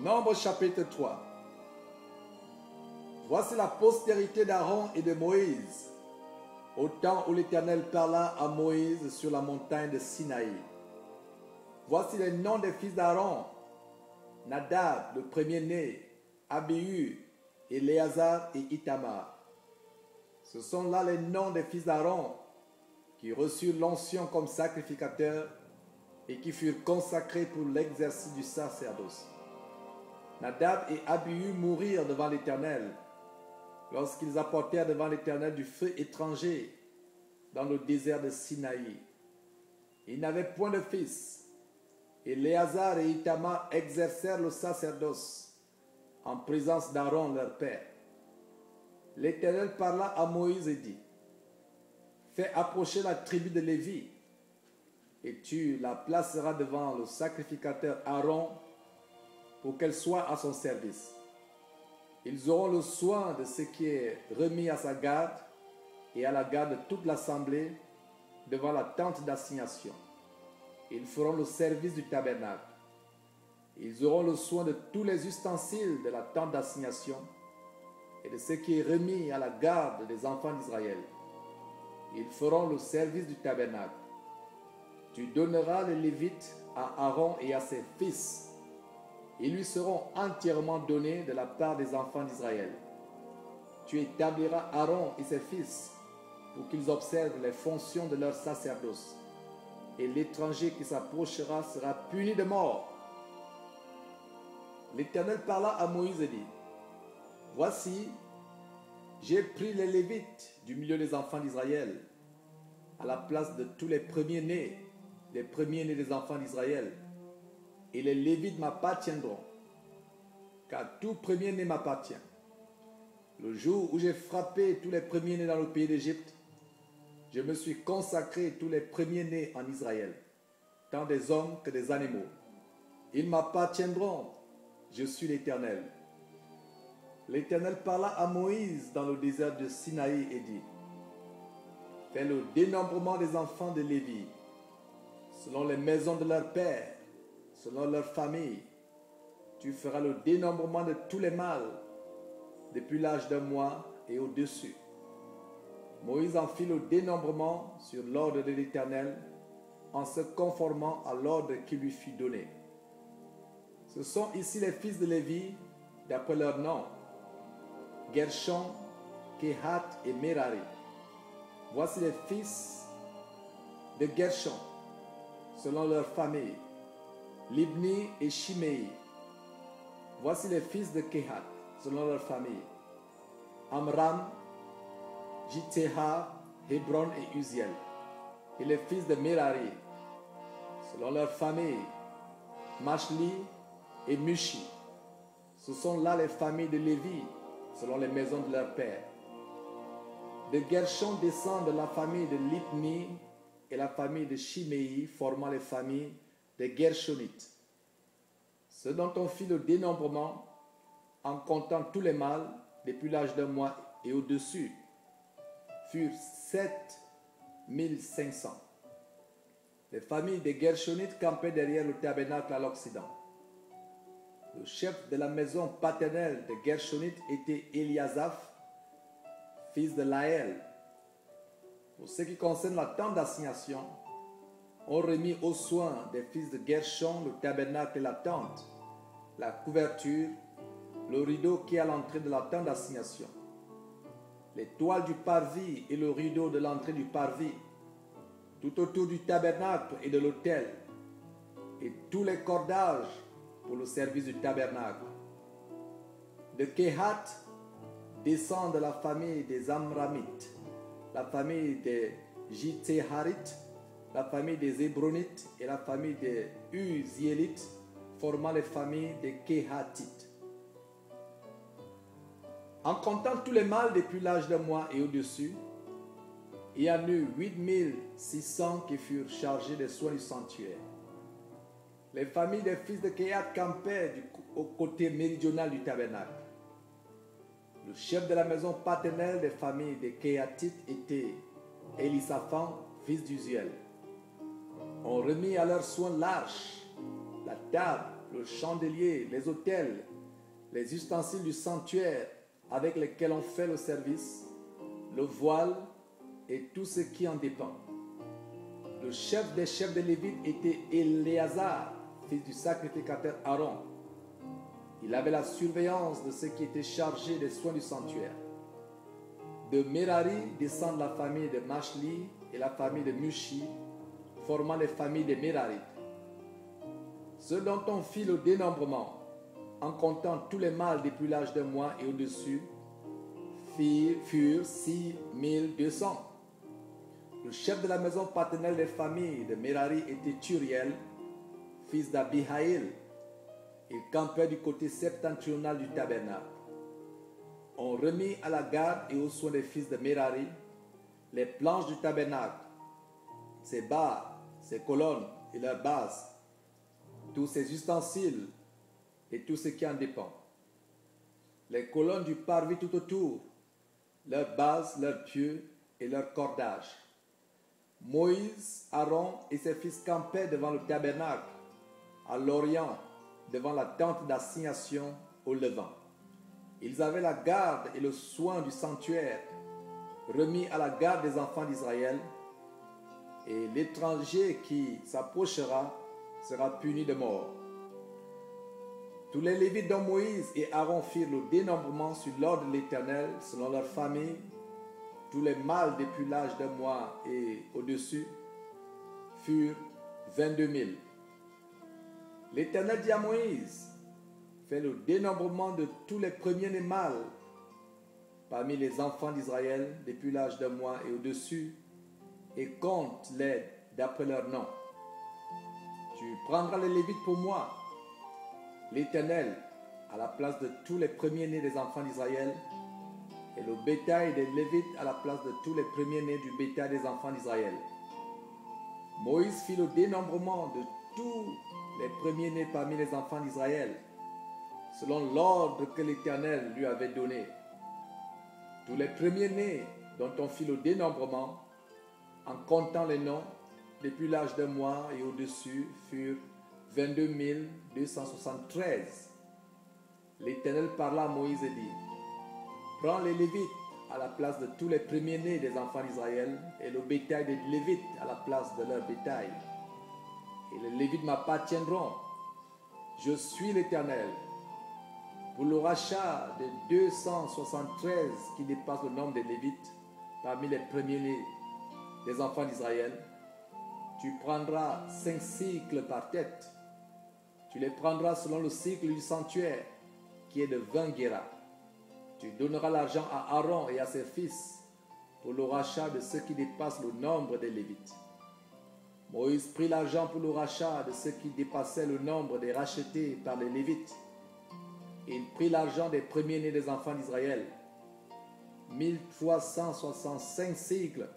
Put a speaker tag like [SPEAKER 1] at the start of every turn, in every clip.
[SPEAKER 1] Nombre chapitre 3. Voici la postérité d'Aaron et de Moïse, au temps où l'Éternel parla à Moïse sur la montagne de Sinaï. Voici les noms des fils d'Aaron: Nadab, le premier-né, Abihu, Éléazar et Ithamar. Ce sont là les noms des fils d'Aaron qui reçurent l'onction comme sacrificateurs et qui furent consacrés pour l'exercice du sacerdoce. Nadab et Abihu mourirent devant l'Éternel lorsqu'ils apportèrent devant l'Éternel du feu étranger dans le désert de Sinaï. Ils n'avaient point de fils. Éléazar et Ithamar exercèrent le sacerdoce en présence d'Aaron leur père. L'Éternel parla à Moïse et dit: fais approcher la tribu de Lévi, et tu la placeras devant le sacrificateur Aaron pour qu'elle soit à son service. Ils auront le soin de ce qui est remis à sa garde et à la garde de toute l'assemblée devant la tente d'assignation. Ils feront le service du tabernacle. Ils auront le soin de tous les ustensiles de la tente d'assignation et de ce qui est remis à la garde des enfants d'Israël. Ils feront le service du tabernacle. Tu donneras les Lévites à Aaron et à ses fils. Ils lui seront entièrement donnés de la part des enfants d'Israël. Tu établiras Aaron et ses fils pour qu'ils observent les fonctions de leur sacerdoce. Et l'étranger qui s'approchera sera puni de mort. L'Éternel parla à Moïse et dit: voici, j'ai pris les Lévites du milieu des enfants d'Israël, à la place de tous les premiers-nés des enfants d'Israël. Et les Lévites m'appartiendront, car tout premier-né m'appartient. Le jour où j'ai frappé tous les premiers-nés dans le pays d'Égypte, je me suis consacré tous les premiers-nés en Israël, tant des hommes que des animaux. Ils m'appartiendront, je suis l'Éternel. L'Éternel parla à Moïse dans le désert de Sinaï et dit: fais le dénombrement des enfants de Lévi, selon les maisons de leurs pères, selon leur famille. Tu feras le dénombrement de tous les mâles, depuis l'âge d'un mois et au-dessus. Moïse en fit le dénombrement sur l'ordre de l'Éternel, en se conformant à l'ordre qui lui fut donné. Ce sont ici les fils de Lévi, d'après leur nom: Gershon, Kehat et Merari. Voici les fils de Gershon, selon leur famille: Libni et Shimei. Voici les fils de Kehat, selon leur famille: Amram, Jithéha, Hébron et Uziel. Et les fils de Merari, selon leur famille: Mashli et Mushi. Ce sont là les familles de Lévi, selon les maisons de leur père. De Gershon descendent la famille de Libni et la famille de Shimei, formant les familles des Gershonites. Ceux dont on fit le dénombrement, en comptant tous les mâles, depuis l'âge d'un mois et au-dessus, furent 7500. Les familles des Gershonites campaient derrière le tabernacle à l'Occident. Le chef de la maison paternelle des Gershonites était Eliasaph, fils de Laël. Pour ce qui concerne la tente d'assignation, on remit aux soins des fils de Gershon le tabernacle et la tente, la couverture, le rideau qui est à l'entrée de la tente d'assignation, les toiles du parvis et le rideau de l'entrée du parvis, tout autour du tabernacle et de l'autel, et tous les cordages pour le service du tabernacle. De Kehat descend de la famille des Amramites, la famille des Jithéharites, la famille des Hébronites et la famille des Uziélites, formant les familles des Kéhatites. En comptant tous les mâles depuis l'âge d'un mois et au-dessus, il y en eut 8600 qui furent chargés des soins du sanctuaire. Les familles des fils de Kehat campaient au côté méridional du tabernacle. Le chef de la maison paternelle des familles des Kéhatites était Élisaphan, fils d'Uziel. On remit à leurs soins l'arche, la table, le chandelier, les autels, les ustensiles du sanctuaire avec lesquels on fait le service, le voile et tout ce qui en dépend. Le chef des chefs des Lévites était Éléazar, fils du sacrificateur Aaron. Il avait la surveillance de ceux qui étaient chargés des soins du sanctuaire. De Merari descendent la famille de Mashli et la famille de Mushi, formant les familles des Mérarites. Ceux dont on fit le dénombrement, en comptant tous les mâles depuis l'âge d'un mois et au-dessus, furent 6200. Le chef de la maison paternelle des familles de Merari était Turiel, fils d'Abihaïl. Il campait du côté septentrional du tabernacle. On remit à la garde et aux soins des fils de Merari les planches du tabernacle, ses barres, ses colonnes et leurs bases, tous ses ustensiles et tout ce qui en dépend. Les colonnes du parvis tout autour, leurs bases, leurs pieux et leurs cordages. Moïse, Aaron et ses fils campaient devant le tabernacle, à l'orient, devant la tente d'assignation au levant. Ils avaient la garde et le soin du sanctuaire, remis à la garde des enfants d'Israël, et l'étranger qui s'approchera sera puni de mort. Tous les Lévites dont Moïse et Aaron firent le dénombrement sur l'ordre de l'Éternel, selon leur famille, tous les mâles depuis l'âge d'un mois et au-dessus, furent 22 000. L'Éternel dit à Moïse, fais le dénombrement de tous les premiers-nés mâles parmi les enfants d'Israël depuis l'âge d'un mois et au-dessus, et compte-les d'après leur nom. Tu prendras les Lévites pour moi, l'Éternel, à la place de tous les premiers-nés des enfants d'Israël, et le bétail des Lévites à la place de tous les premiers-nés du bétail des enfants d'Israël. Moïse fit le dénombrement de tous les premiers-nés parmi les enfants d'Israël, selon l'ordre que l'Éternel lui avait donné. Tous les premiers-nés dont on fit le dénombrement, en comptant les noms, depuis l'âge d'un mois et au-dessus, furent 22 273. L'Éternel parla à Moïse et dit, prends les Lévites à la place de tous les premiers-nés des enfants d'Israël et le bétail des Lévites à la place de leur bétail. Et les Lévites m'appartiendront. Je suis l'Éternel. Pour le rachat des 273 qui dépassent le nombre des Lévites parmi les premiers-nés des enfants d'Israël, tu prendras 5 cycles par tête. Tu les prendras selon le cycle du sanctuaire, qui est de 20 guéras. Tu donneras l'argent à Aaron et à ses fils pour le rachat de ceux qui dépassent le nombre des Lévites. Moïse prit l'argent pour le rachat de ceux qui dépassaient le nombre des rachetés par les Lévites. Et il prit l'argent des premiers-nés des enfants d'Israël, 1365 cycles,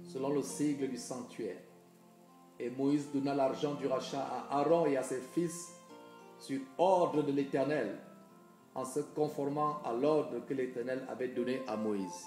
[SPEAKER 1] selon le sigle du sanctuaire. Et Moïse donna l'argent du rachat à Aaron et à ses fils sur ordre de l'Éternel, en se conformant à l'ordre que l'Éternel avait donné à Moïse.